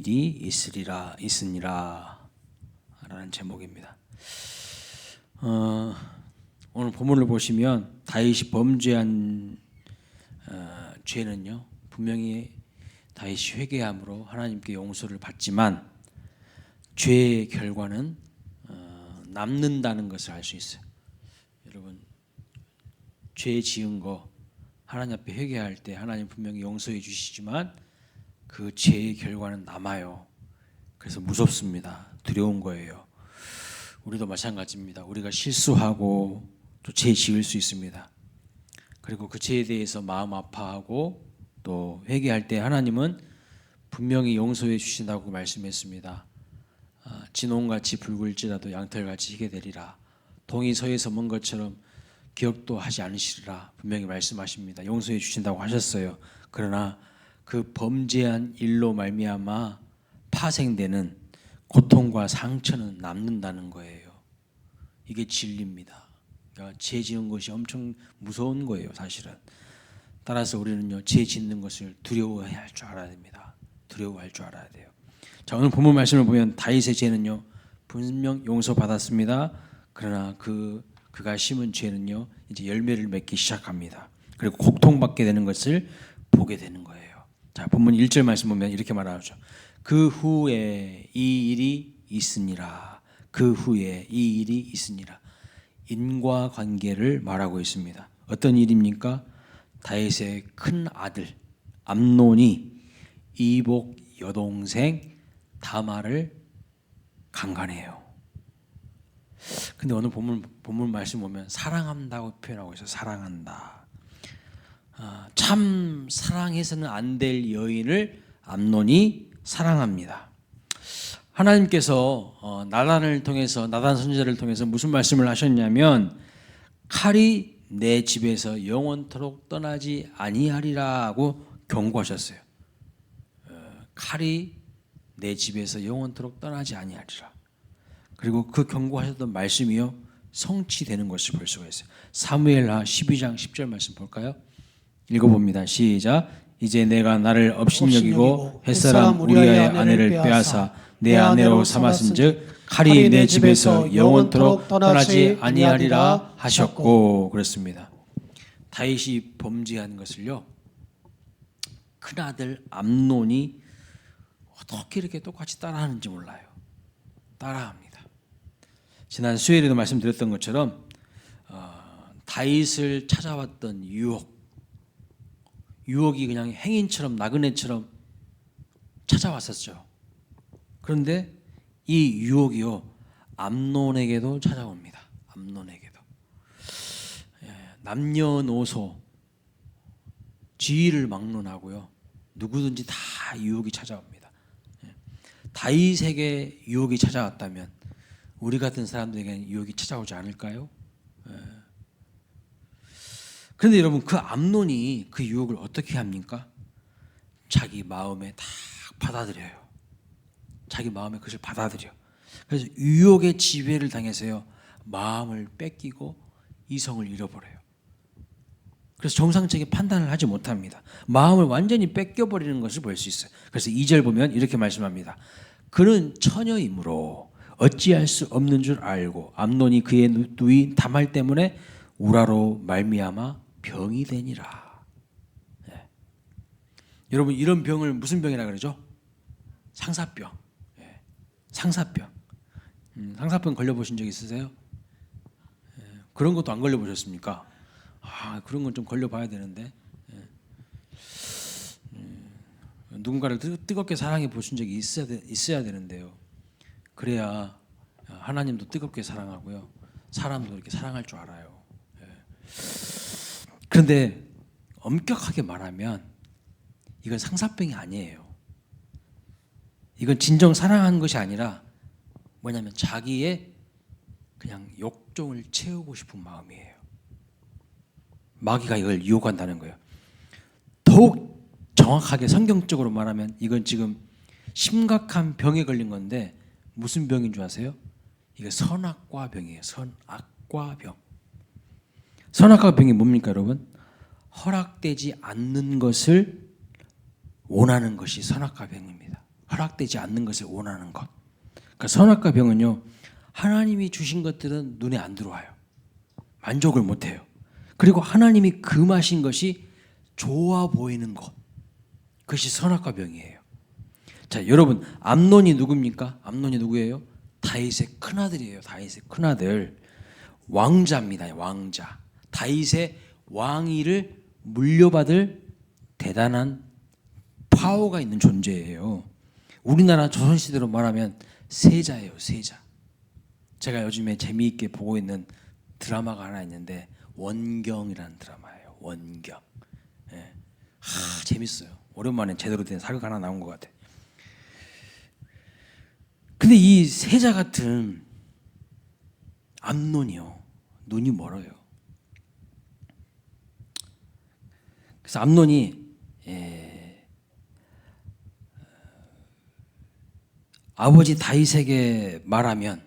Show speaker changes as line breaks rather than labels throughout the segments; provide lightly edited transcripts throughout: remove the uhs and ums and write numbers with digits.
일이 있으니라 라는 제목입니다. 오늘 본문을 보시면 다윗이 범죄한 죄는요, 분명히 다윗이 회개함으로 하나님께 용서를 받지만 죄의 결과는 남는다는 것을 알 수 있어요. 여러분, 죄 지은 거 하나님 앞에 회개할 때 하나님 분명히 용서해 주시지만 그 죄의 결과는 남아요. 그래서 무섭습니다. 두려운 거예요. 우리도 마찬가지입니다. 우리가 실수하고 또 죄 지을 수 있습니다. 그리고 그 죄에 대해서 마음 아파하고 또 회개할 때 하나님은 분명히 용서해 주신다고 말씀했습니다. 진홍같이 붉을지라도 양털같이 희게 되리라. 동이 서에서 먼 것처럼 기억도 하지 않으시리라 분명히 말씀하십니다. 용서해 주신다고 하셨어요. 그러나 그 범죄한 일로 말미암아 파생되는 고통과 상처는 남는다는 거예요. 이게 진리입니다. 그러니까 죄 지은 것이 엄청 무서운 거예요, 사실은. 따라서 우리는요, 죄 짓는 것을 두려워해야 할 줄 알아야 됩니다. 두려워할 줄 알아야 돼요. 자, 오늘 본문 말씀을 보면 다윗의 죄는요, 분명 용서받았습니다. 그러나 그가 심은 죄는요, 이제 열매를 맺기 시작합니다. 그리고 고통받게 되는 것을 보게 되는 거예요. 자, 본문 1절 말씀 보면 이렇게 말하죠. 그 후에 이 일이 있으니라. 그 후에 이 일이 있으니라. 인과관계를 말하고 있습니다. 어떤 일입니까? 다윗의 큰 아들 암논이 이복 여동생 다말을 강간해요. 근데 오늘 본문 말씀 보면 사랑한다고 표현하고 있어요. 사랑한다. 참 사랑해서는 안 될 여인을 암논이 사랑합니다. 하나님께서 나단 선지자를 통해서 무슨 말씀을 하셨냐면 칼이 내 집에서 영원토록 떠나지 아니하리라고 경고하셨어요. 칼이 내 집에서 영원토록 떠나지 아니하리라. 그리고 그 경고하셨던 말씀이요, 성취되는 것을 볼 수가 있어요. 사무엘하 12장 10절 말씀 볼까요? 읽어봅니다. 시작. 이제 내가 나를 업신여기고 햇사람 우리아의 아내를 빼앗아 내 아내로 삼았은즉 칼이 내 집에서 영원토록 떠나지 아니하리라 하셨고, 그렇습니다. 다윗이 범죄한 것을요, 큰아들 암논이 어떻게 이렇게 똑같이 따라하는지 몰라요. 따라합니다. 지난 수요일에도 말씀드렸던 것처럼 다윗을 찾아왔던 유혹이 그냥 행인처럼 나그네처럼 찾아왔었죠. 그런데 이 유혹이요, 암논에게도 찾아옵니다. 암논에게도. 남녀노소 지위를 막론하고요, 누구든지 다 유혹이 찾아옵니다. 다윗에게 유혹이 찾아왔다면 우리 같은 사람들에게는 유혹이 찾아오지 않을까요? 그런데 여러분, 그 암논이 그 유혹을 어떻게 합니까? 자기 마음에 다 받아들여요. 자기 마음에 그것을 받아들여. 그래서 유혹의 지배를 당해서요, 마음을 뺏기고 이성을 잃어버려요. 그래서 정상적인 판단을 하지 못합니다. 마음을 완전히 뺏겨버리는 것을 볼 수 있어요. 그래서 2절 보면 이렇게 말씀합니다. 그는 처녀이므로 어찌할 수 없는 줄 알고 암논이 그의 누이 다말 때문에 우라로 말미암아 병이 되니라. 네. 여러분, 이런 병을 무슨 병이라 그러죠? 상사병. 네. 상사병. 상사병 걸려보신 적 있으세요? 네. 그런 것도 안 걸려보셨습니까? 그런 건 좀 걸려봐야 되는데. 네. 누군가를 뜨겁게 사랑해 보신 적이 있어야 되는데요. 그래야 하나님도 뜨겁게 사랑하고요, 사람도 이렇게 사랑할 줄 알아요. 그런데 엄격하게 말하면 이건 상사병이 아니에요. 이건 진정 사랑하는 것이 아니라 뭐냐면 자기의 그냥 욕종을 채우고 싶은 마음이에요. 마귀가 이걸 유혹한다는 거예요. 더욱 정확하게 성경적으로 말하면 이건 지금 심각한 병에 걸린 건데 무슨 병인 줄 아세요? 이게 선악과 병이에요. 선악과 병. 선악과 병이 뭡니까, 여러분? 허락되지 않는 것을 원하는 것이 선악과 병입니다. 허락되지 않는 것을 원하는 것. 그러니까 선악과 병은요, 하나님이 주신 것들은 눈에 안 들어와요. 만족을 못해요. 그리고 하나님이 금하신 것이 좋아 보이는 것, 그것이 선악과 병이에요. 자, 여러분, 암논이 누굽니까? 암논이 누구예요? 다윗의 큰아들이에요. 다윗의 큰아들. 왕자입니다. 왕자. 다윗의 왕위를 물려받을 대단한 파워가 있는 존재예요. 우리나라 조선시대로 말하면 세자예요. 세자. 제가 요즘에 재미있게 보고 있는 드라마가 하나 있는데 원경이라는 드라마예요. 원경. 예. 재밌어요. 오랜만에 제대로 된 사극 하나 나온 것 같아. 근데 이 세자 같은 암논이요, 눈이 멀어요. 그래서 암논이 아버지 다윗에게 말하면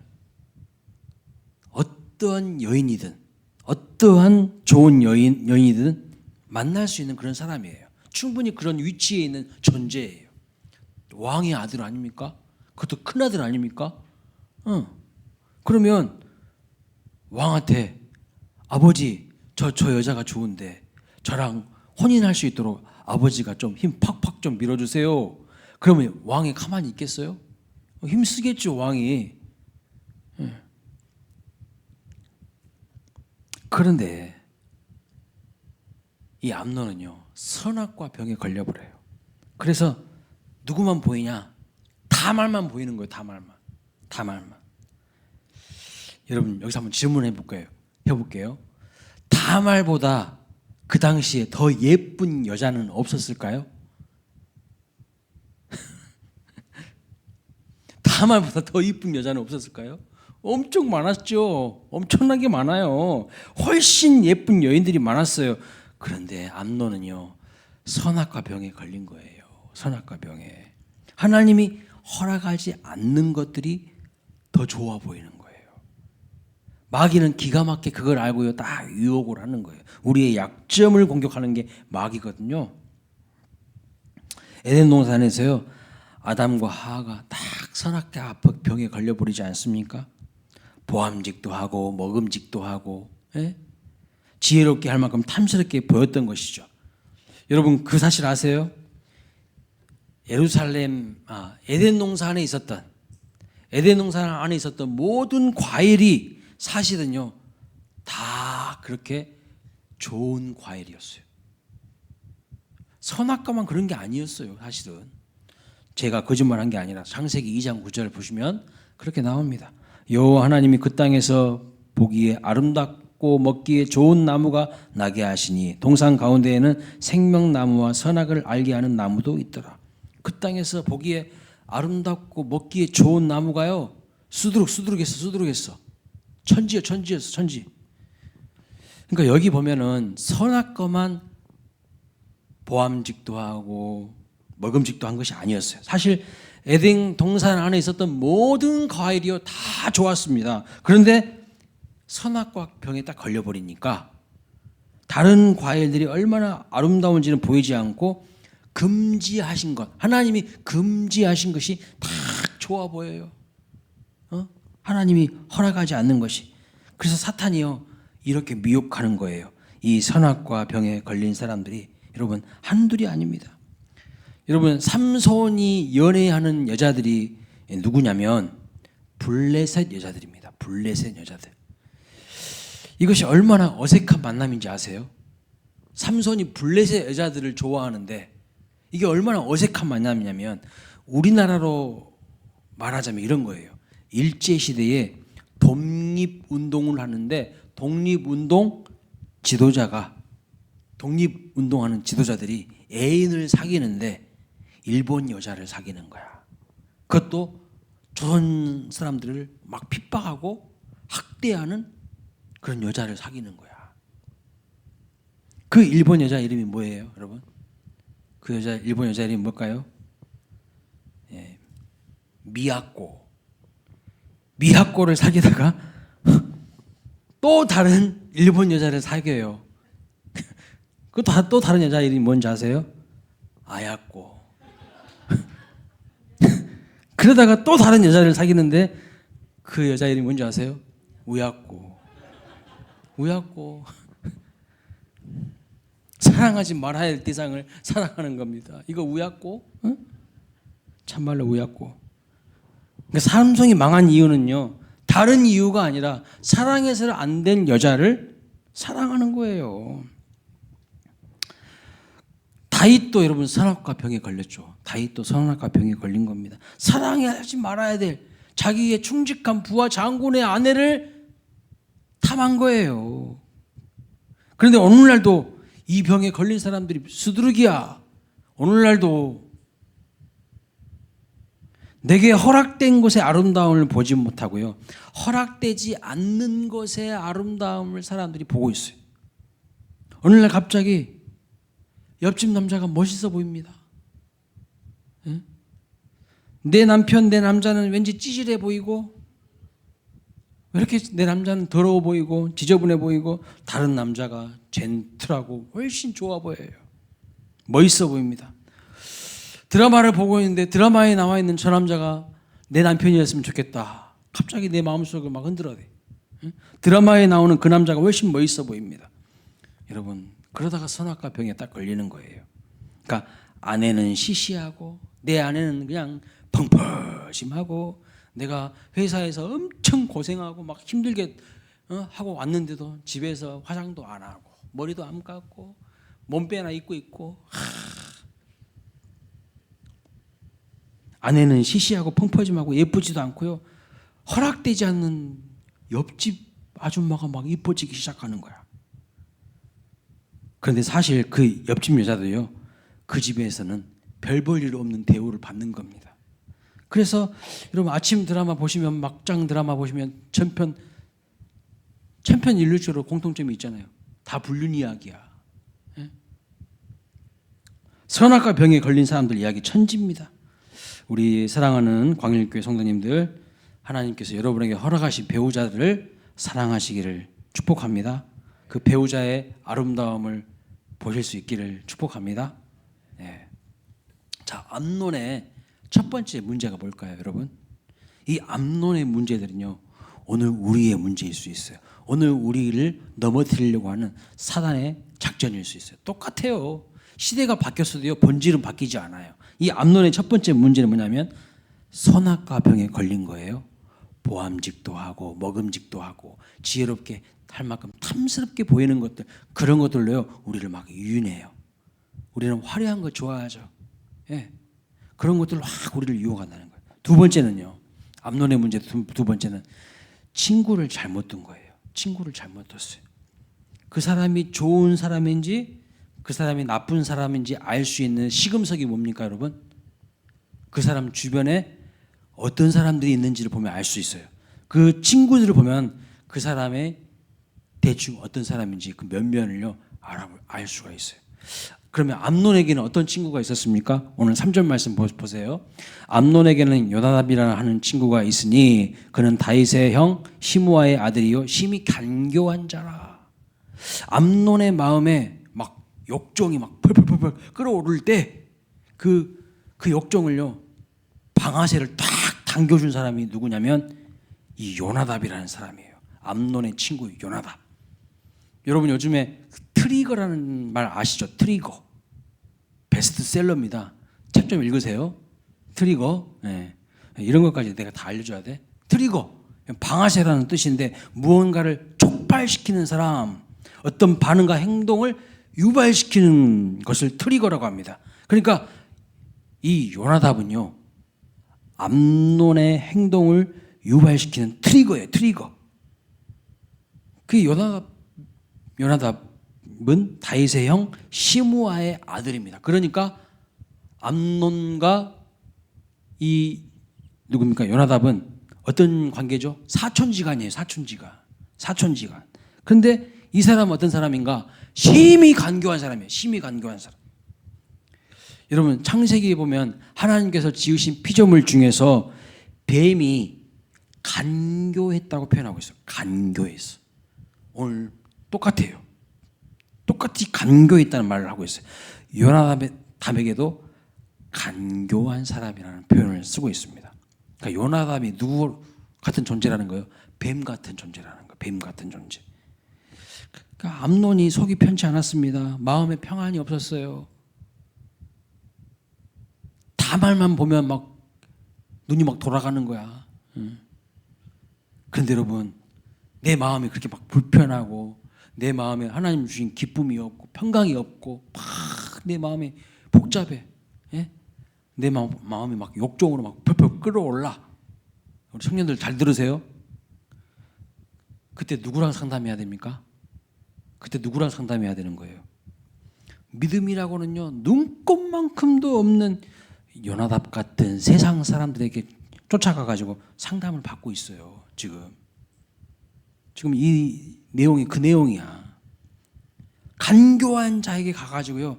어떠한 여인이든 어떠한 좋은 여인이든 만날 수 있는 그런 사람이에요. 충분히 그런 위치에 있는 존재예요. 왕의 아들 아닙니까? 그것도 큰 아들 아닙니까? 그러면 왕한테 아버지 저 여자가 좋은데 저랑 혼인할 수 있도록 아버지가 좀 힘 팍팍 좀 밀어주세요. 그러면 왕이 가만히 있겠어요? 힘쓰겠죠 왕이. 그런데 이 암논은요, 선악과 병에 걸려버려요. 그래서 누구만 보이냐? 다말만 보이는 거예요. 다말만. 여러분 여기서 한번 질문해 해볼게요. 다말보다 그 당시에 더 예쁜 여자는 없었을까요? 다말보다 더 예쁜 여자는 없었을까요? 엄청 많았죠. 엄청나게 많아요. 훨씬 예쁜 여인들이 많았어요. 그런데 암논은요, 선악과 병에 걸린 거예요. 선악과 병에. 하나님이 허락하지 않는 것들이 더 좋아 보이는 거예요. 마귀는 기가 막히게 그걸 알고요, 딱 유혹을 하는 거예요. 우리의 약점을 공격하는 게 마귀거든요. 에덴 동산에서요, 아담과 하와가 딱 선악과 병에 걸려버리지 않습니까? 보암직도 하고 먹음직도 하고, 지혜롭게 할 만큼 탐스럽게 보였던 것이죠. 여러분 그 사실 아세요? 에덴 동산 안에 있었던 모든 과일이 사실은요 다 그렇게 좋은 과일이었어요. 선악과만 그런 게 아니었어요. 사실은 제가 거짓말한 게 아니라 창세기 2장 9절 보시면 그렇게 나옵니다. 여호와 하나님이 그 땅에서 보기에 아름답고 먹기에 좋은 나무가 나게 하시니 동산 가운데에는 생명나무와 선악을 알게 하는 나무도 있더라. 그 땅에서 보기에 아름답고 먹기에 좋은 나무가요, 수두룩했어. 천지였어. 그러니까 여기 보면은 선악과만 보암직도 하고 먹음직도 한 것이 아니었어요. 사실 에덴 동산 안에 있었던 모든 과일이요 다 좋았습니다. 그런데 선악과 병에 딱 걸려버리니까 다른 과일들이 얼마나 아름다운지는 보이지 않고 금지하신 것, 하나님이 금지하신 것이 다 좋아 보여요. 하나님이 허락하지 않는 것이. 그래서 사탄이요 이렇게 미혹하는 거예요. 이 선악과 병에 걸린 사람들이 여러분 한둘이 아닙니다. 여러분 삼손이 연애하는 여자들이 누구냐면 블레셋 여자들입니다. 블레셋 여자들. 이것이 얼마나 어색한 만남인지 아세요? 삼손이 블레셋 여자들을 좋아하는데 이게 얼마나 어색한 만남이냐면 독립운동을 하는데 독립운동하는 지도자들이 애인을 사귀는데 일본 여자를 사귀는 거야. 그것도 조선 사람들을 막 핍박하고 학대하는 그런 여자를 사귀는 거야. 그 일본 여자 이름이 뭐예요, 여러분? 일본 여자 이름이 뭘까요? 미야코를 사귀다가 또 다른 일본 여자를 사귀어요. 또 다른 여자 이름이 뭔지 아세요? 아야코.
그러다가 또 다른 여자를 사귀는데 그 여자 이름이 뭔지 아세요? 우약고. 우약고. 사랑하지 말아야 할 대상을 사랑하는 겁니다. 이거 우약고? 응? 참말로 우약고. 그러니까 삼성이 망한 이유는요, 다른 이유가 아니라 사랑해서 안 된 여자를 사랑하는 거예요. 다윗도 여러분 선악과 병에 걸렸죠. 다윗도 선악과 병에 걸린 겁니다. 사랑하지 말아야 될 자기의 충직한 부하 장군의 아내를 탐한 거예요. 그런데 오늘날도 이 병에 걸린 사람들이 수두룩이야. 오늘날도 내게 허락된 것의 아름다움을 보지 못하고요, 허락되지 않는 것의 아름다움을 사람들이 보고 있어요. 어느 날 갑자기 옆집 남자가 멋있어 보입니다. 내 남편, 내 남자는 왠지 찌질해 보이고, 왜 이렇게 내 남자는 더러워 보이고 지저분해 보이고 다른 남자가 젠틀하고 훨씬 좋아 보여요. 멋있어 보입니다. 드라마를 보고 있는데 드라마에 나와 있는 저 남자가 내 남편이었으면 좋겠다. 갑자기 내 마음속을 막 흔들어대. 드라마에 나오는 그 남자가 훨씬 멋있어 보입니다. 여러분, 그러다가 선악과 병에 딱 걸리는 거예요. 그러니까 아내는 시시하고 내 아내는 그냥 펑퍼짐하고, 내가 회사에서 엄청 고생하고 막 힘들게 하고 왔는데도 집에서 화장도 안 하고 머리도 안 감고 몸빼나 입고 있고, 아내는 시시하고 펑퍼짐하고 예쁘지도 않고요, 허락되지 않는 옆집 아줌마가 막 이뻐지기 시작하는 거야. 그런데 사실 그 옆집 여자도요, 그 집에서는 별 볼 일 없는 대우를 받는 겁니다. 그래서 여러분 아침 드라마 보시면, 막장 드라마 보시면 천편 일률적으로 공통점이 있잖아요. 다 불륜 이야기야. 선악과 병에 걸린 사람들 이야기 천지입니다. 우리 사랑하는 광일교회 성도님들, 하나님께서 여러분에게 허락하신 배우자들을 사랑하시기를 축복합니다. 그 배우자의 아름다움을 보실 수 있기를 축복합니다. 네. 자, 암논의 첫 번째 문제가 뭘까요, 여러분? 이 암논의 문제들은요, 오늘 우리의 문제일 수 있어요. 오늘 우리를 넘어뜨리려고 하는 사단의 작전일 수 있어요. 똑같아요. 시대가 바뀌었어도요, 본질은 바뀌지 않아요. 이 암논의 첫 번째 문제는 뭐냐면 선악과 병에 걸린 거예요. 보암직도 하고 먹음직도 하고 지혜롭게 할 만큼 탐스럽게 보이는 것들, 그런 것들로요 우리를 막 유인해요. 우리는 화려한 거 좋아하죠. 예. 그런 것들로 확 우리를 유혹한다는 거예요. 두 번째는요, 암논의 문제 두 번째는 친구를 잘못 둔 거예요. 친구를 잘못 뒀어요. 그 사람이 좋은 사람인지 그 사람이 나쁜 사람인지 알 수 있는 시금석이 뭡니까, 여러분? 그 사람 주변에 어떤 사람들이 있는지를 보면 알 수 있어요. 그 친구들을 보면 그 사람의 대충 어떤 사람인지 그 면면을요 알 수가 있어요. 그러면 암논에게는 어떤 친구가 있었습니까? 오늘 3절 말씀 보세요. 암논에게는 요나답이라는 하는 친구가 있으니 그는 다윗의 형 시므아의 아들이요 심히 간교한 자라. 암논의 마음에 막 욕정이 막 펄펄펄펄 끓어오를 때 그 욕정을요 방아쇠를 딱 당겨준 사람이 누구냐면 이 요나답이라는 사람이에요. 암논의 친구 요나답. 여러분 요즘에 트리거라는 말 아시죠? 트리거. 베스트셀러입니다. 책 좀 읽으세요. 트리거. 네. 이런 것까지 내가 다 알려줘야 돼. 트리거. 방아쇠라는 뜻인데 무언가를 촉발시키는 사람, 어떤 반응과 행동을 유발시키는 것을 트리거라고 합니다. 그러니까 이 요나답은요 암논의 행동을 유발시키는 트리거예요. 트리거. 그 요나답은 다윗의 형 시므아의 아들입니다. 그러니까 암논과 이 누굽니까? 요나답은 어떤 관계죠? 사촌지간이에요. 사촌지간. 그런데 이 사람은 어떤 사람인가? 심히 간교한 사람이에요. 심히 간교한 사람. 여러분 창세기에 보면 하나님께서 지으신 피조물 중에서 뱀이 간교했다고 표현하고 있어요. 간교했어. 오늘 똑같아요. 똑같이 간교했다는 말을 하고 있어요. 요나답에게도 간교한 사람이라는 표현을 쓰고 있습니다. 그러니까 요나답이 누구 같은 존재라는 거예요? 뱀 같은 존재라는 거예요. 뱀 같은 존재. 그러니까 암논이 속이 편치 않았습니다. 마음에 평안이 없었어요. 다말만 보면 막 눈이 막 돌아가는 거야. 그런데 여러분, 내 마음이 그렇게 막 불편하고 내 마음에 하나님 주신 기쁨이 없고 평강이 없고 막 내 마음이 복잡해. 예? 내 마음이 막 욕정으로 막 펄펄 끓어올라. 우리 청년들 잘 들으세요. 그때 누구랑 상담해야 됩니까? 그때 누구랑 상담해야 되는 거예요? 믿음이라고는요, 눈꼽만큼도 없는 요나답 같은 세상 사람들에게 쫓아가 가지고 상담을 받고 있어요. 지금 이 내용이 그 내용이야. 간교한 자에게 가가지고요,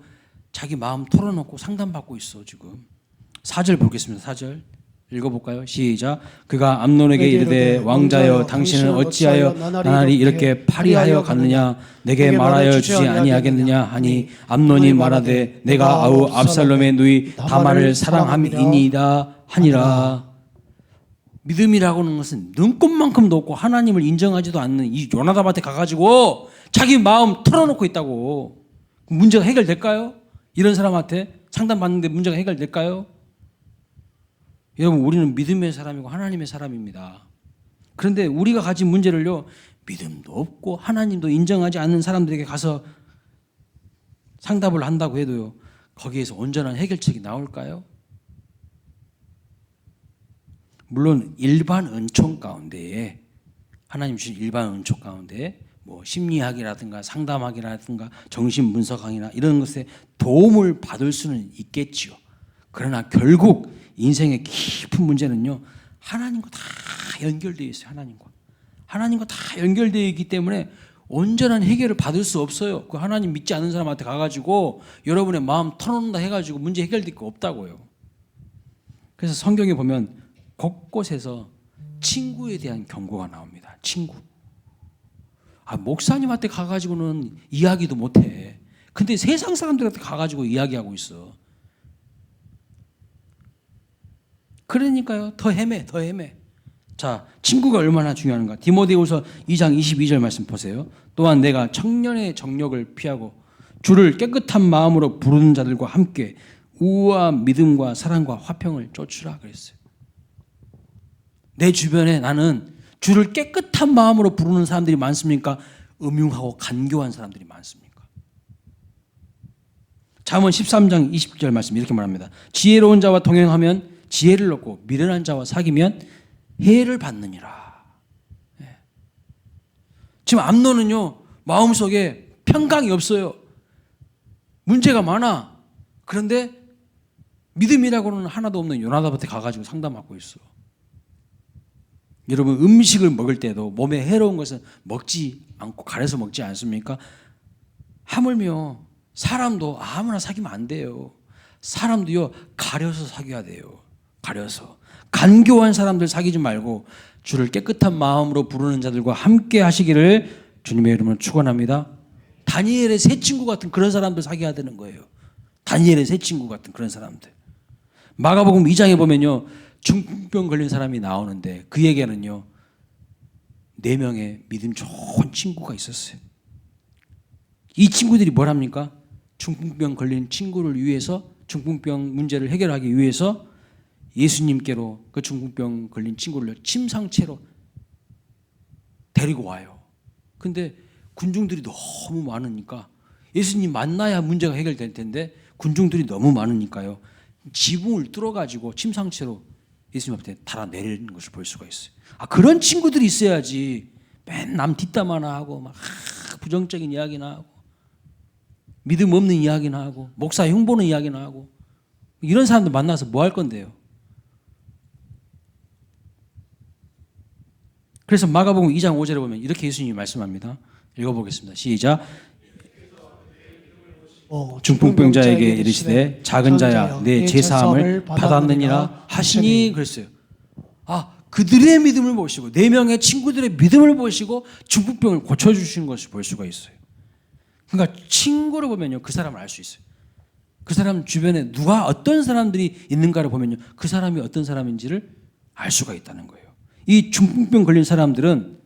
자기 마음 털어놓고 상담받고 있어. 지금 4절 보겠습니다. 4절 읽어볼까요? 시작. 그가 암논에게 이르되 왕자여 당신은 어찌하여 나날이 이렇게 파리하여 갔느냐? 내게 말하여 주지 아니하겠느냐 하니 암논이 말하되 내가 아우 압살롬의 누이 다말을 사랑함이니이다 하니라. 믿음이라고 하는 것은 눈꼽만큼도 없고 하나님을 인정하지도 않는 이 요나답한테 가가지고 자기 마음 털어놓고 있다고. 문제가 해결될까요? 이런 사람한테 상담받는데 문제가 해결될까요? 여러분, 우리는 믿음의 사람이고 하나님의 사람입니다. 그런데 우리가 가진 문제를요, 믿음도 없고 하나님도 인정하지 않는 사람들에게 가서 상담을 한다고 해도요, 거기에서 온전한 해결책이 나올까요? 물론 일반 은총 가운데에, 하나님 주신 일반 은총 가운데 뭐 심리학이라든가 상담학이라든가 정신분석학이나 이런 것에 도움을 받을 수는 있겠지요. 그러나 결국 인생의 깊은 문제는요, 하나님과 다 연결되어 있어요. 하나님과 다 연결되어 있기 때문에 온전한 해결을 받을 수 없어요. 그 하나님 믿지 않는 사람한테 가가지고 여러분의 마음 털어놓는다 해가지고 문제 해결될 거 없다고요. 그래서 성경에 보면 곳곳에서 친구에 대한 경고가 나옵니다. 친구. 목사님한테 가가지고는 이야기도 못해. 근데 세상 사람들한테 가가지고 이야기하고 있어. 그러니까요, 더 헤매. 자, 친구가 얼마나 중요한가. 디모데후서 2장 22절 말씀 보세요. 또한 내가 청년의 정력을 피하고 주를 깨끗한 마음으로 부르는 자들과 함께 우아한 믿음과 사랑과 화평을 쫓으라 그랬어요. 내 주변에 나는 주를 깨끗한 마음으로 부르는 사람들이 많습니까? 음흉하고 간교한 사람들이 많습니까? 잠언 13장 20절 말씀 이렇게 말합니다. 지혜로운 자와 동행하면 지혜를 얻고 미련한 자와 사귀면 해를 받느니라. 지금 암논은요, 마음속에 평강이 없어요. 문제가 많아. 그런데 믿음이라고는 하나도 없는 요나답한테 가가지고 상담하고 있어. 여러분, 음식을 먹을 때도 몸에 해로운 것은 먹지 않고 가려서 먹지 않습니까? 하물며 사람도 아무나 사귀면 안 돼요. 사람도요, 가려서 사귀어야 돼요. 가려서. 간교한 사람들 사귀지 말고 주를 깨끗한 마음으로 부르는 자들과 함께 하시기를 주님의 이름으로 축원합니다. 다니엘의 새 친구 같은 그런 사람들 사귀어야 되는 거예요. 다니엘의 새 친구 같은 그런 사람들. 마가복음 2장에 보면요, 중풍병 걸린 사람이 나오는데 그에게는요 4명의 믿음 좋은 친구가 있었어요. 이 친구들이 뭘 합니까? 중풍병 걸린 친구를 위해서, 중풍병 문제를 해결하기 위해서 예수님께로 그 중풍병 걸린 친구를 침상채로 데리고 와요. 근데 군중들이 너무 많으니까, 예수님 만나야 문제가 해결될 텐데 군중들이 너무 많으니까요, 지붕을 뚫어가지고 침상채로 예수님 앞에 달아내리는 것을 볼 수가 있어요. 그런 친구들이 있어야지 맨 남 뒷담화나 하고 막 부정적인 이야기나 하고 믿음 없는 이야기나 하고 목사 흉보는 이야기나 하고 이런 사람들 만나서 뭐 할 건데요? 그래서 마가복음 2장 5절에 보면 이렇게 예수님이 말씀합니다. 읽어보겠습니다. 시작. 중풍병자에게 이르시되 작은 자야 내 제사함을 받았느니라 하시니 그랬어요. 그들의 믿음을 보시고 4명의 친구들의 믿음을 보시고 중풍병을 고쳐주시는 것을 볼 수가 있어요. 그러니까 친구를 보면요, 그 사람을 알 수 있어요. 그 사람 주변에 누가 어떤 사람들이 있는가를 보면요, 그 사람이 어떤 사람인지를 알 수가 있다는 거예요. 이 중풍병 걸린 사람은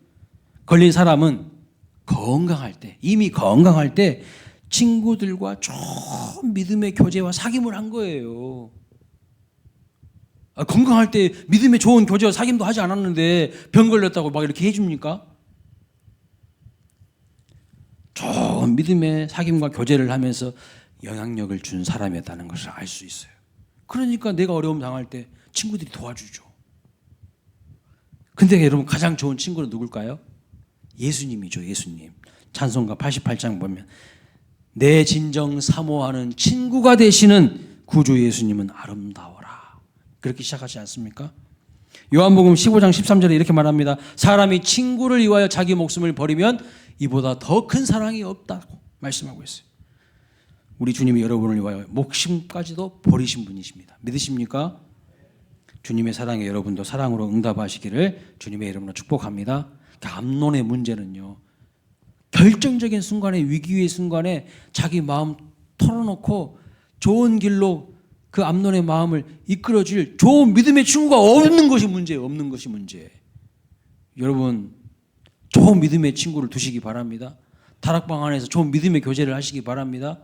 건강할 때, 이미 건강할 때 친구들과 좋은 믿음의 교제와 사귐을 한 거예요. 건강할 때 믿음의 좋은 교제와 사귐도 하지 않았는데 병 걸렸다고 막 이렇게 해줍니까? 좋은 믿음의 사귐과 교제를 하면서 영향력을 준 사람이었다는 것을 알 수 있어요. 그러니까 내가 어려움 당할 때 친구들이 도와주죠. 근데 여러분 가장 좋은 친구는 누굴까요? 예수님이죠. 예수님. 찬송가 88장 보면 내 진정 사모하는 친구가 되시는 구주 예수님은 아름다워라. 그렇게 시작하지 않습니까? 요한복음 15장 13절에 이렇게 말합니다. 사람이 친구를 위하여 자기 목숨을 버리면 이보다 더 큰 사랑이 없다고 말씀하고 있어요. 우리 주님이 여러분을 위하여 목숨까지도 버리신 분이십니다. 믿으십니까? 주님의 사랑에 여러분도 사랑으로 응답하시기를 주님의 이름으로 축복합니다. 암논의 문제는요, 결정적인 순간에, 위기의 순간에 자기 마음 털어놓고 좋은 길로 그 암논의 마음을 이끌어줄 좋은 믿음의 친구가 없는 것이 문제예요. 없는 것이 문제예요. 여러분 좋은 믿음의 친구를 두시기 바랍니다. 다락방 안에서 좋은 믿음의 교제를 하시기 바랍니다.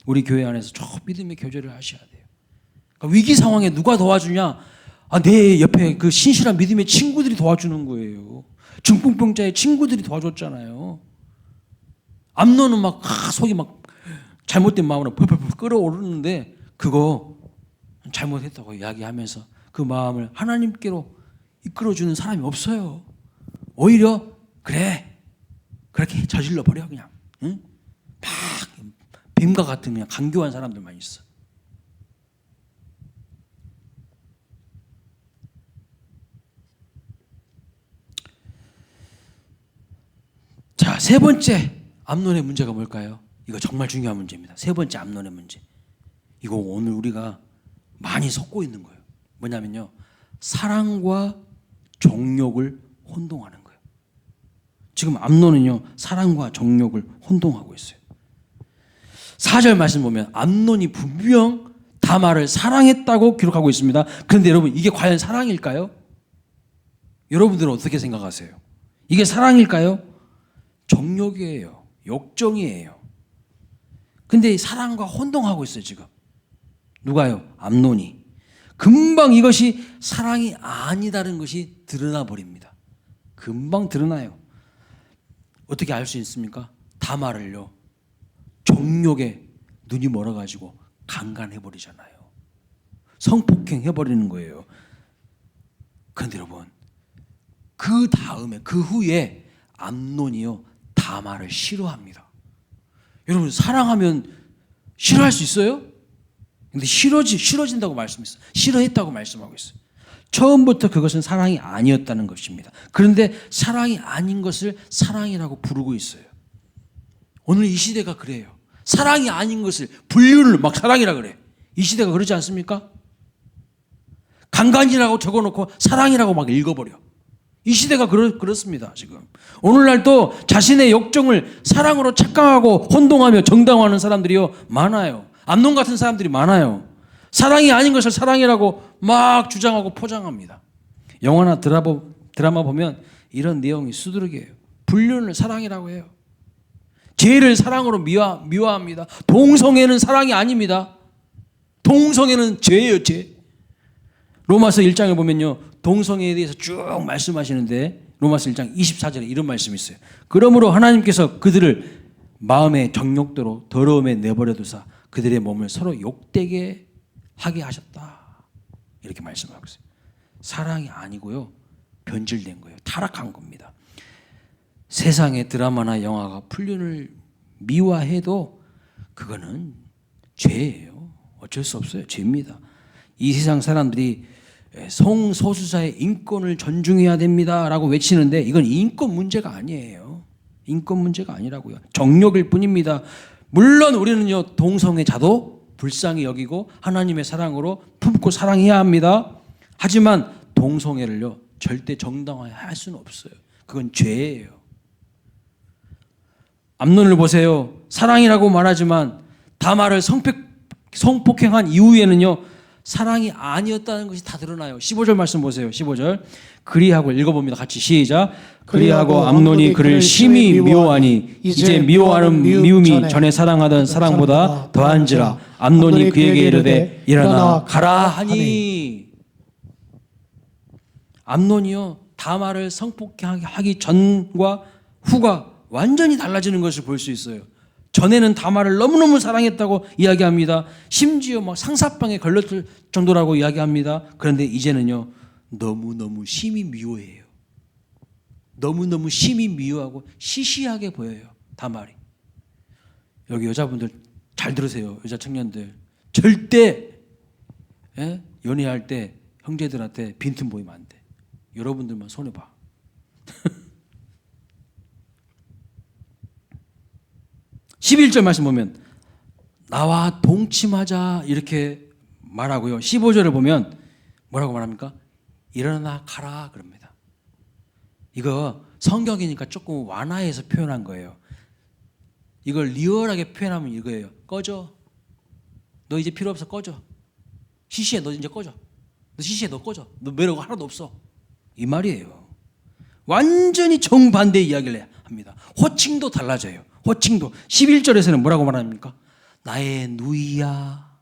우리 교회 안에서 좋은 믿음의 교제를 하셔야 돼요. 그러니까 위기 상황에 누가 도와주냐? 내 옆에 그 신실한 믿음의 친구들이 도와주는 거예요. 중풍병자의 친구들이 도와줬잖아요. 암논은 막 속이 막 잘못된 마음으로 펄펄펄 끓어오르는데 그거 잘못했다고 이야기하면서 그 마음을 하나님께로 이끌어주는 사람이 없어요. 오히려 그래 그렇게 저질러 버려 그냥. 응? 막 뱀과 같은 그냥 강교한 사람들만 있어. 자, 세 번째 암논의 문제가 뭘까요? 이거 정말 중요한 문제입니다. 세 번째 암논의 문제. 이거 오늘 우리가 많이 섞고 있는 거예요. 뭐냐면요, 사랑과 정욕을 혼동하는 거예요. 지금 암논은요, 사랑과 정욕을 혼동하고 있어요. 4절 말씀 보면 암논이 분명 다말을 사랑했다고 기록하고 있습니다. 그런데 여러분, 이게 과연 사랑일까요? 여러분들은 어떻게 생각하세요? 이게 사랑일까요? 정욕이에요. 욕정이에요. 근데 사랑과 혼동하고 있어요, 지금. 누가요? 암논이. 금방 이것이 사랑이 아니다는 것이 드러나 버립니다. 금방 드러나요. 어떻게 알 수 있습니까? 다말을요, 정욕에 눈이 멀어가지고 강간해버리잖아요. 성폭행해버리는 거예요. 그런데 여러분, 그 다음에, 그 후에 암논이요, 다말을 싫어합니다. 여러분, 사랑하면 싫어할 수 있어요? 근데 싫어진다고 말씀했어요. 싫어했다고 말씀하고 있어요. 처음부터 그것은 사랑이 아니었다는 것입니다. 그런데 사랑이 아닌 것을 사랑이라고 부르고 있어요. 오늘 이 시대가 그래요. 사랑이 아닌 것을 분류를 막 사랑이라 그래. 이 시대가 그러지 않습니까? 강간이라고 적어놓고 사랑이라고 막 읽어버려. 이 시대가 그렇습니다. 지금 오늘날도 자신의 욕정을 사랑으로 착각하고 혼동하며 정당화하는 사람들이요 많아요. 암논 같은 사람들이 많아요. 사랑이 아닌 것을 사랑이라고 막 주장하고 포장합니다. 영화나 드라마 보면 이런 내용이 수두룩이에요. 불륜을 사랑이라고 해요. 죄를 사랑으로 미화합니다. 동성애는 사랑이 아닙니다. 동성애는 죄예요, 죄. 로마서 1장을 보면요, 동성애에 대해서 쭉 말씀하시는데 로마서 1장 24절에 이런 말씀이 있어요. 그러므로 하나님께서 그들을 마음의 정욕대로 더러움에 내버려 두사 그들의 몸을 서로 욕되게 하게 하셨다. 이렇게 말씀하고 있어요. 사랑이 아니고요, 변질된 거예요. 타락한 겁니다. 세상의 드라마나 영화가 불륜을 미화해도 그거는 죄예요. 어쩔 수 없어요. 죄입니다. 이 세상 사람들이 성소수자의 인권을 존중해야 됩니다라고 외치는데 이건 인권 문제가 아니에요. 인권 문제가 아니라고요. 정욕일 뿐입니다. 물론 우리는요, 동성애자도 불쌍히 여기고 하나님의 사랑으로 품고 사랑해야 합니다. 하지만 동성애를요, 절대 정당화할 수는 없어요. 그건 죄예요. 암논을 보세요. 사랑이라고 말하지만 다말을 성폭행한 이후에는요, 사랑이 아니었다는 것이 다 드러나요. 15절 말씀 보세요. 15절. 그리하고 읽어봅니다. 같이 시작. 그리하고 암논이 그를 심히 미워하니 이제 미워하는 미움이 전에 사랑하던 사랑보다 더한지라. 암논이 그에게 이르되 일어나 가라 하니. 암논이요 다말을 성폭행하기 전과 후가 완전히 달라지는 것을 볼 수 있어요. 전에는 다말을 너무너무 사랑했다고 이야기합니다. 심지어 막 상사방에 걸렸을 정도라고 이야기합니다. 그런데 이제는요 너무너무 심히 미워해요. 너무너무 심히 미워하고 시시하게 보여요. 다말이. 여기 여자분들 잘 들으세요. 여자 청년들 절대 연애할 때 형제들한테 빈틈 보이면 안 돼. 여러분들만 손해봐. 11절 말씀 보면 나와 동침하자 이렇게 말하고요. 15절을 보면 뭐라고 말합니까? 일어나 가라 그럽니다. 이거 성경이니까 조금 완화해서 표현한 거예요. 이걸 리얼하게 표현하면 이거예요. 꺼져. 너 이제 필요 없어. 꺼져. 시시해. 너 이제 꺼져. 너 시시해. 너 꺼져. 너 매력 하나도 없어. 이 말이에요. 완전히 정반대 이야기를 합니다. 호칭도 달라져요. 호칭도 11절에서는 뭐라고 말합니까? 나의 누이야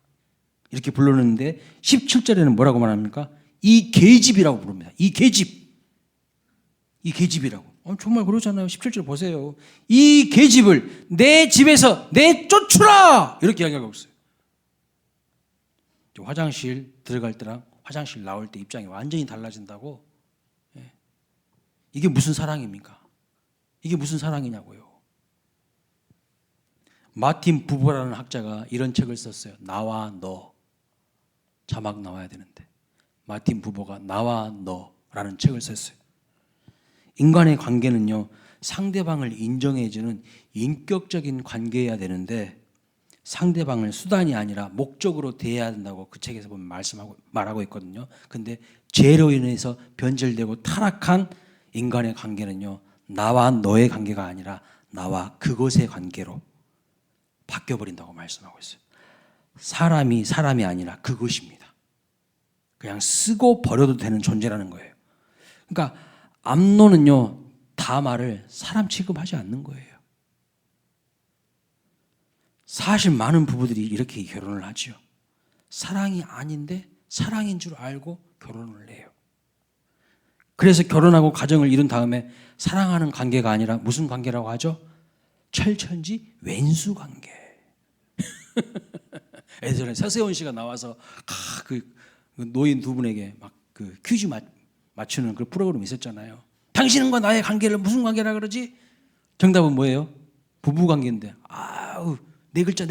이렇게 불렀는데 17절에는 뭐라고 말합니까? 이 계집이라고 부릅니다. 이 계집. 이 계집이라고. 정말 그러잖아요. 17절 보세요. 이 계집을 내 집에서 내쫓으라 이렇게 이야기하고 있어요. 화장실 들어갈 때랑 화장실 나올 때 입장이 완전히 달라진다고. 이게 무슨 사랑입니까? 이게 무슨 사랑이냐고요. 마틴 부버라는 학자가 이런 책을 썼어요. 나와 너. 자막 나와야 되는데. 마틴 부버가 나와 너라는 책을 썼어요. 인간의 관계는요. 상대방을 인정해주는 인격적인 관계여야 되는데 상대방을 수단이 아니라 목적으로 대해야 된다고 그 책에서 보면 말하고 있거든요. 근데 죄로 인해서 변질되고 타락한 인간의 관계는요. 나와 너의 관계가 아니라 나와 그것의 관계로 바뀌어버린다고 말씀하고 있어요. 사람이 아니라 그것입니다. 그냥 쓰고 버려도 되는 존재라는 거예요. 그러니까 암논은요 다말을 사람 취급하지 않는 거예요. 사실 많은 부부들이 이렇게 결혼을 하죠. 사랑이 아닌데 사랑인 줄 알고 결혼을 해요. 그래서 결혼하고 가정을 이룬 다음에 사랑하는 관계가 아니라 무슨 관계라고 하죠? 철천지 왼수 관계. 예전에 서세원 씨가 나와서 그 노인 두 분에게 막 그 퀴즈 맞추는 그 프로그램이 있었잖아요. 당신과 나의 관계를 무슨 관계라 그러지? 정답은 뭐예요? 부부 관계인데 아우 네 글자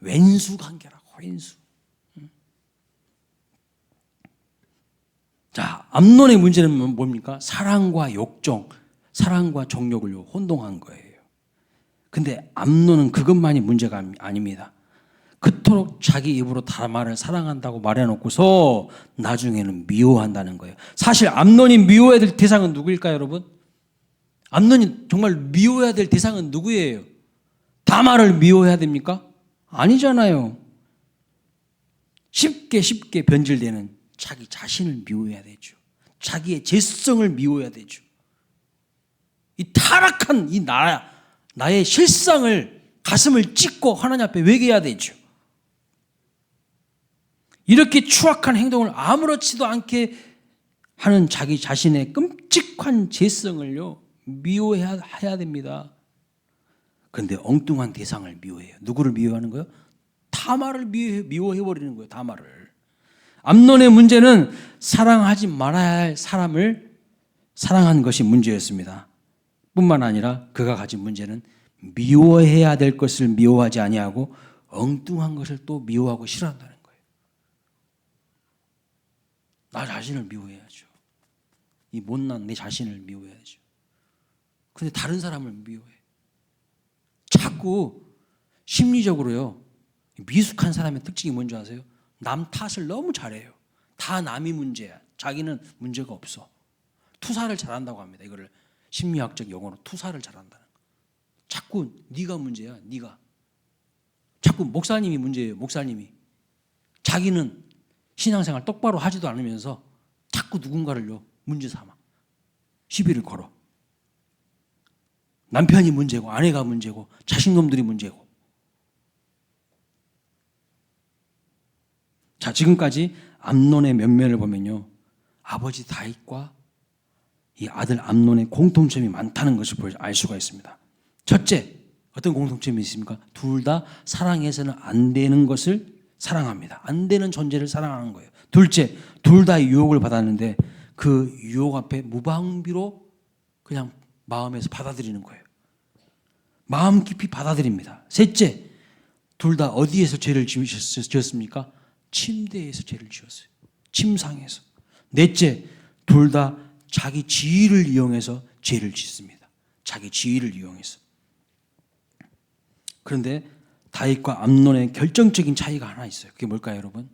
왼수 관계라고. 왼수. 자, 암논의 문제는 뭡니까? 사랑과 욕정, 사랑과 정욕을 혼동한 거예요. 근데 암논은 그것만이 문제가 아닙니다. 그토록 자기 입으로 다말을 사랑한다고 말해놓고서 나중에는 미워한다는 거예요. 사실 암논이 미워해야 될 대상은 누구일까요, 여러분? 암논이 정말 미워해야 될 대상은 누구예요? 다말을 미워해야 됩니까? 아니잖아요. 쉽게 변질되는 자기 자신을 미워해야 되죠. 자기의 죄성을 미워해야 되죠. 이 타락한 이 나의 실상을 가슴을 찢고 하나님 앞에 외개해야 되죠. 이렇게 추악한 행동을 아무렇지도 않게 하는 자기 자신의 끔찍한 죄성을요 미워해야 됩니다. 그런데 엉뚱한 대상을 미워해요. 누구를 미워하는 거예요? 다말을 미워해버리는 거예요. 다말을. 암논의 문제는 사랑하지 말아야 할 사람을 사랑한 것이 문제였습니다. 뿐만 아니라 그가 가진 문제는 미워해야 될 것을 미워하지 아니하고 엉뚱한 것을 또 미워하고 싫어한다는 거예요. 나 자신을 미워해야죠. 이 못난 내 자신을 미워해야죠. 근데 다른 사람을 미워해. 자꾸 심리적으로요. 미숙한 사람의 특징이 뭔지 아세요? 남 탓을 너무 잘해요. 다 남이 문제야. 자기는 문제가 없어. 투사를 잘한다고 합니다. 이거를 심리학적 용어로 투사를 잘한다는 거. 자꾸 네가 문제야. 네가. 자꾸 목사님이 문제예요. 목사님이. 자기는 신앙생활 똑바로 하지도 않으면서 자꾸 누군가를요 문제 삼아 시비를 걸어. 남편이 문제고 아내가 문제고 자식놈들이 문제고. 자, 지금까지 암논의 면면을 보면요, 아버지 다윗과 이 아들 암논의 공통점이 많다는 것을 알 수가 있습니다. 첫째, 어떤 공통점이 있습니까? 둘 다 사랑해서는 안 되는 것을 사랑합니다. 안 되는 존재를 사랑하는 거예요. 둘째, 둘 다 유혹을 받았는데 그 유혹 앞에 무방비로 그냥 마음에서 받아들이는 거예요. 마음 깊이 받아들입니다. 셋째, 둘 다 어디에서 죄를 지었습니까? 침대에서 죄를 지었어요. 침상에서. 넷째, 둘 다 자기 지위를 이용해서 죄를 짓습니다. 자기 지위를 이용해서. 그런데 다윗과 암논의 결정적인 차이가 하나 있어요. 그게 뭘까요, 여러분?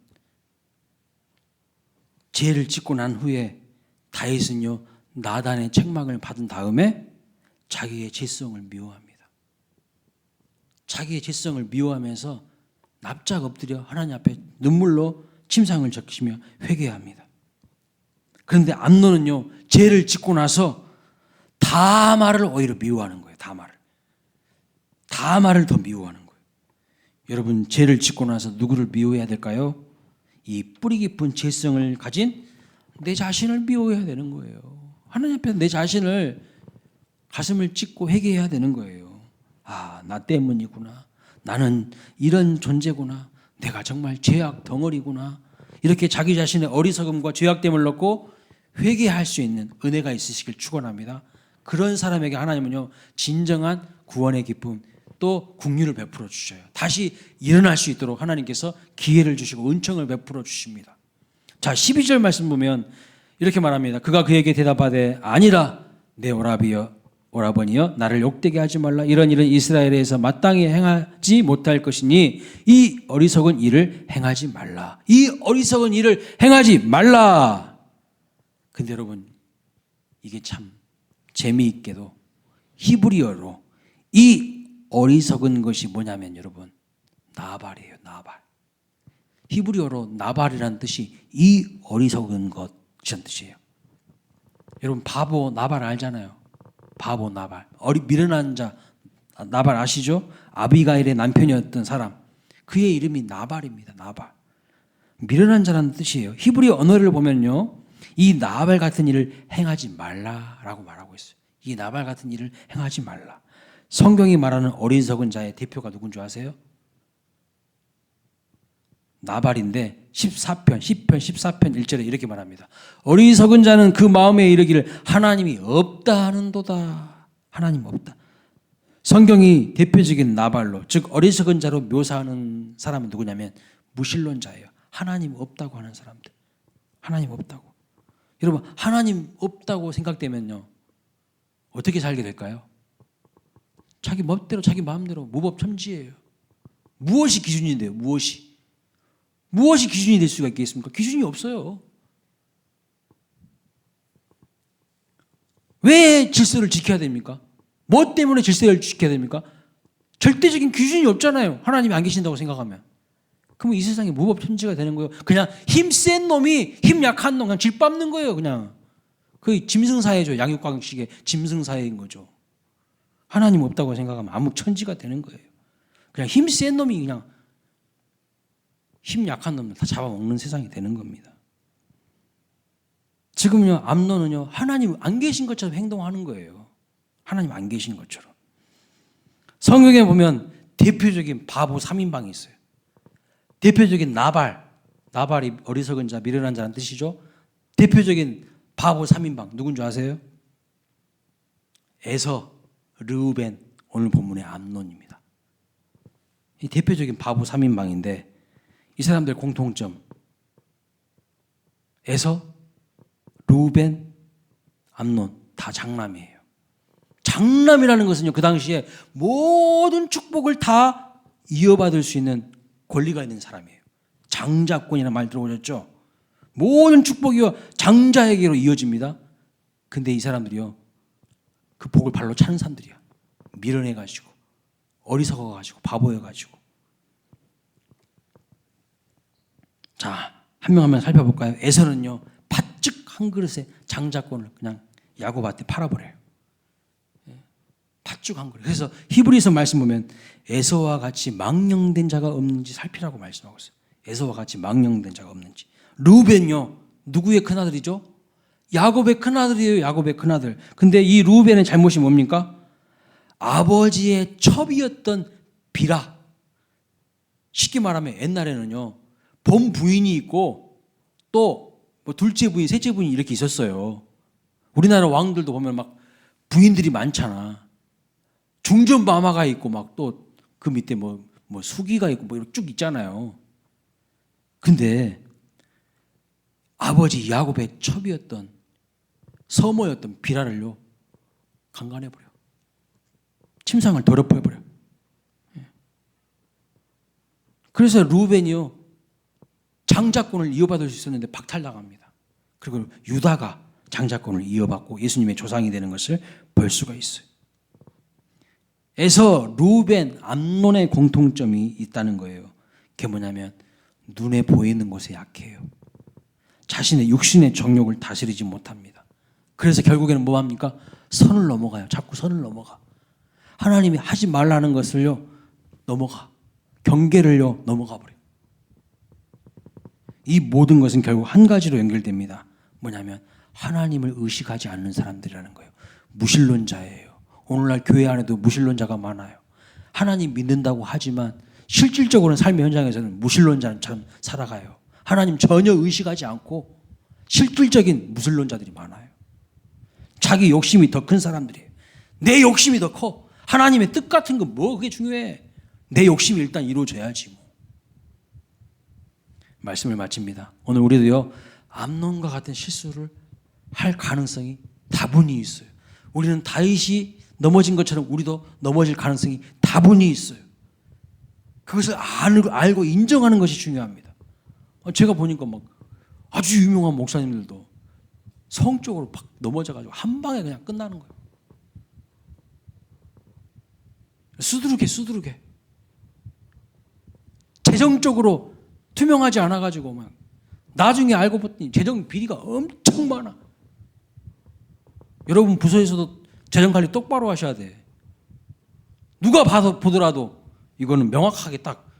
죄를 짓고 난 후에 다윗은요, 나단의 책망을 받은 다음에 자기의 죄성을 미워합니다. 자기의 죄성을 미워하면서 납작 엎드려 하나님 앞에 눈물로 침상을 적시며 회개합니다. 그런데 암논은요, 죄를 짓고 나서 다말을 오히려 미워하는 거예요. 다말을 더 미워하는 거예요. 여러분, 죄를 짓고 나서 누구를 미워해야 될까요? 이 뿌리 깊은 죄성을 가진 내 자신을 미워해야 되는 거예요. 하나님 앞에 내 자신을 가슴을 찢고 회개해야 되는 거예요. 아, 나 때문이구나. 나는 이런 존재구나. 내가 정말 죄악 덩어리구나. 이렇게 자기 자신의 어리석음과 죄악됨을 넣고 회개할 수 있는 은혜가 있으시길 축원합니다. 그런 사람에게 하나님은요, 진정한 구원의 기쁨 또 긍휼을 베풀어 주셔요. 다시 일어날 수 있도록 하나님께서 기회를 주시고 은총을 베풀어 주십니다. 자, 12절 말씀 보면 이렇게 말합니다. 그가 그에게 대답하되 아니라 내 오라버니여 나를 욕되게 하지 말라. 이런 일은 이스라엘에서 마땅히 행하지 못할 것이니 이 어리석은 일을 행하지 말라. 이 어리석은 일을 행하지 말라. 근데 여러분, 이게 참 재미있게도 히브리어로 이 어리석은 것이 뭐냐면 여러분, 나발이에요. 나발. 히브리어로 나발이라는 뜻이 이 어리석은 것이란 뜻이에요. 여러분, 바보 나발 알잖아요. 바보 나발. 미련한 자 나발 아시죠? 아비가일의 남편이었던 사람. 그의 이름이 나발입니다. 나발. 미련한 자라는 뜻이에요. 히브리 언어를 보면요, 이 나발 같은 일을 행하지 말라라고 말하고 있어요. 이 나발 같은 일을 행하지 말라. 성경이 말하는 어리석은 자의 대표가 누군 줄 아세요? 나발인데 10편 14편 1절에 이렇게 말합니다. 어리석은 자는 그 마음에 이르기를 하나님이 없다 하는도다. 하나님 없다. 성경이 대표적인 나발로, 즉 어리석은 자로 묘사하는 사람은 누구냐면 무신론자예요. 하나님 없다고 하는 사람들. 하나님 없다고. 여러분, 하나님 없다고 생각되면요, 어떻게 살게 될까요? 자기 멋대로 자기 마음대로 무법천지예요. 무엇이 기준인데요? 무엇이 기준이 될 수가 있겠습니까? 기준이 없어요. 왜 질서를 지켜야 됩니까? 뭐 때문에 질서를 지켜야 됩니까? 절대적인 기준이 없잖아요. 하나님이 안 계신다고 생각하면. 그러면 이 세상에 무법천지가 되는 거예요. 그냥 힘센 놈이 힘 약한 놈 그냥 질밟는 거예요. 그냥. 그 짐승사회죠. 양육강식의 짐승사회인 거죠. 하나님 없다고 생각하면 암묵천지가 되는 거예요. 그냥 힘센 놈이 그냥 힘 약한 놈들 다 잡아먹는 세상이 되는 겁니다. 지금요, 암논은요, 하나님 안 계신 것처럼 행동하는 거예요. 하나님 안 계신 것처럼. 성경에 보면 대표적인 바보 3인방이 있어요. 대표적인 나발이 어리석은 자, 미련한 자라는 뜻이죠. 대표적인 바보 3인방 누군 줄 아세요? 에서, 르우벤, 오늘 본문의 암논입니다. 이 대표적인 바보 3인방인데 이 사람들 공통점, 에서, 르우벤, 암논 다 장남이에요. 장남이라는 것은요, 그 당시에 모든 축복을 다 이어받을 수 있는 권리가 있는 사람이에요. 장자권이라는 말 들어보셨죠? 모든 축복이 장자에게로 이어집니다. 근데 이 사람들이요, 그 복을 발로 차는 사람들이야. 미련해가지고, 어리석어가지고, 바보여가지고. 자, 한 명 한 명 살펴볼까요? 에서는요, 팥죽 한 그릇에 장자권을 그냥 야곱한테 팔아버려요. 팥죽 한 그릇. 그래서 히브리서 말씀 보면 에서와 같이 망령된 자가 없는지 살피라고 말씀하고 있어요. 에서와 같이 망령된 자가 없는지. 루벤요, 누구의 큰아들이죠? 야곱의 큰아들이에요. 야곱의 큰아들. 근데 이 루벤의 잘못이 뭡니까? 아버지의 첩이었던 비라. 쉽게 말하면 옛날에는요, 본 부인이 있고 또 뭐 둘째 부인, 셋째 부인이 이렇게 있었어요. 우리나라 왕들도 보면 막 부인들이 많잖아. 중전마마가 있고 막 또 그 밑에 뭐 수기가 있고 뭐 이렇게 쭉 있잖아요. 근데 아버지 야곱의 첩이었던 서모였던 비라를요, 강간해버려. 침상을 더럽혀버려. 그래서 루벤이요, 장자권을 이어받을 수 있었는데 박탈당합니다. 그리고 유다가 장자권을 이어받고 예수님의 조상이 되는 것을 볼 수가 있어요. 에서, 루벤, 암논의 공통점이 있다는 거예요. 그게 뭐냐면 눈에 보이는 것에 약해요. 자신의 육신의 정욕을 다스리지 못합니다. 그래서 결국에는 뭐합니까? 선을 넘어가요. 자꾸 선을 넘어가. 하나님이 하지 말라는 것을요, 넘어가. 경계를요, 넘어가 버려요. 이 모든 것은 결국 한 가지로 연결됩니다. 뭐냐면 하나님을 의식하지 않는 사람들이라는 거예요. 무신론자예요. 오늘날 교회 안에도 무신론자가 많아요. 하나님 믿는다고 하지만 실질적으로는 삶의 현장에서는 무신론자처럼 살아가요. 하나님 전혀 의식하지 않고 실질적인 무신론자들이 많아요. 자기 욕심이 더 큰 사람들이에요. 내 욕심이 더 커. 하나님의 뜻 같은 건 뭐 그게 중요해. 내 욕심이 일단 이루어져야지 뭐. 말씀을 마칩니다. 오늘 우리도요, 암논과 같은 실수를 할 가능성이 다분히 있어요. 우리는 다윗이 넘어진 것처럼 우리도 넘어질 가능성이 다분히 있어요. 그것을 알고 인정하는 것이 중요합니다. 제가 보니까 막 아주 유명한 목사님들도 성적으로 막 넘어져가지고 한 방에 그냥 끝나는 거예요. 수두룩해. 재정적으로 투명하지 않아가지고 막 나중에 알고 봤더니 재정 비리가 엄청 많아. 여러분 부서에서도 재정 관리 똑바로 하셔야 돼. 누가 보더라도 이거는 명확하게 딱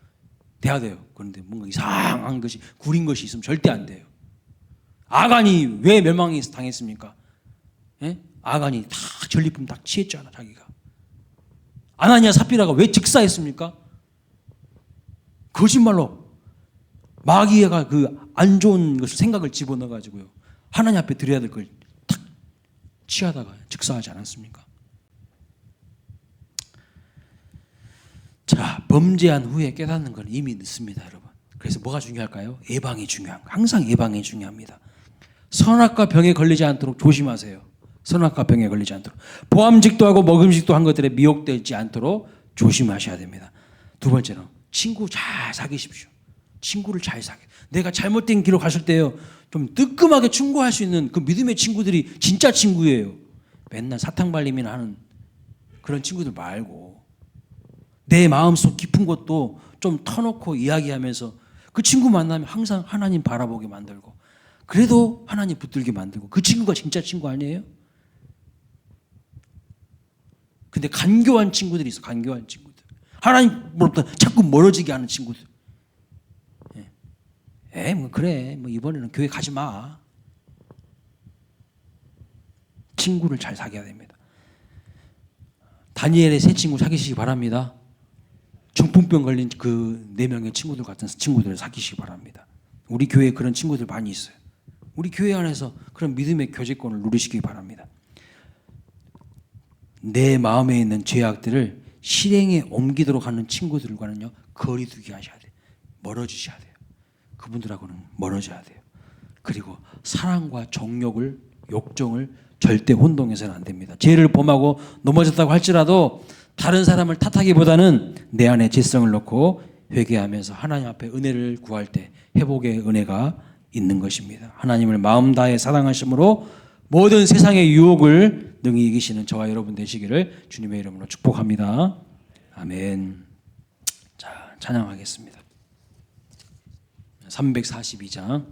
돼야 돼요. 그런데 뭔가 이상한 것이 구린 것이 있으면 절대 안 돼요. 아간이 왜 멸망이 당했습니까? 예? 아간이 다 전리품 딱 취했잖아, 자기가. 아나니아 삽비라가 왜 즉사했습니까? 거짓말로 마귀가 그 안 좋은 것을 생각을 집어넣어가지고요, 하나님 앞에 드려야 될 걸 탁 취하다가 즉사하지 않았습니까? 자, 범죄한 후에 깨닫는 건 이미 늦습니다, 여러분. 그래서 뭐가 중요할까요? 예방이 중요한 거. 항상 예방이 중요합니다. 선악과 병에 걸리지 않도록 조심하세요. 선악과 병에 걸리지 않도록. 보암직도 하고 먹음직도 한 것들에 미혹되지 않도록 조심하셔야 됩니다. 두 번째는 친구 잘 사귀십시오. 친구를 잘 사귀. 내가 잘못된 길로 갔을 때요, 좀 뜨끔하게 충고할 수 있는 그 믿음의 친구들이 진짜 친구예요. 맨날 사탕발림이나 하는 그런 친구들 말고 내 마음속 깊은 것도 좀 터놓고 이야기하면서 그 친구 만나면 항상 하나님 바라보게 만들고, 그래도 하나님 붙들게 만들고. 그 친구가 진짜 친구 아니에요? 근데 간교한 친구들이 있어. 간교한 친구들. 하나님으로부터 자꾸 멀어지게 하는 친구들. 뭐 그래, 뭐 이번에는 교회 가지 마. 친구를 잘 사귀어야 됩니다. 다니엘의 세 친구 사귀시기 바랍니다. 중풍병 걸린 그 4명의 친구들 같은 친구들을 사귀시기 바랍니다. 우리 교회에 그런 친구들 많이 있어요. 우리 교회 안에서 그런 믿음의 교제권을 누리시기 바랍니다. 내 마음에 있는 죄악들을 실행에 옮기도록 하는 친구들과는요, 거리두기 하셔야 돼요. 멀어지셔야 돼요. 그분들하고는 멀어져야 돼요. 그리고 사랑과 정욕을, 욕정을 절대 혼동해서는 안 됩니다. 죄를 범하고 넘어졌다고 할지라도 다른 사람을 탓하기보다는 내 안에 죄성을 놓고 회개하면서 하나님 앞에 은혜를 구할 때 회복의 은혜가 있는 것입니다. 하나님을 마음 다해 사랑하심으로 모든 세상의 유혹을 능히 이기시는 저와 여러분 되시기를 주님의 이름으로 축복합니다. 아멘. 자, 찬양하겠습니다. 342장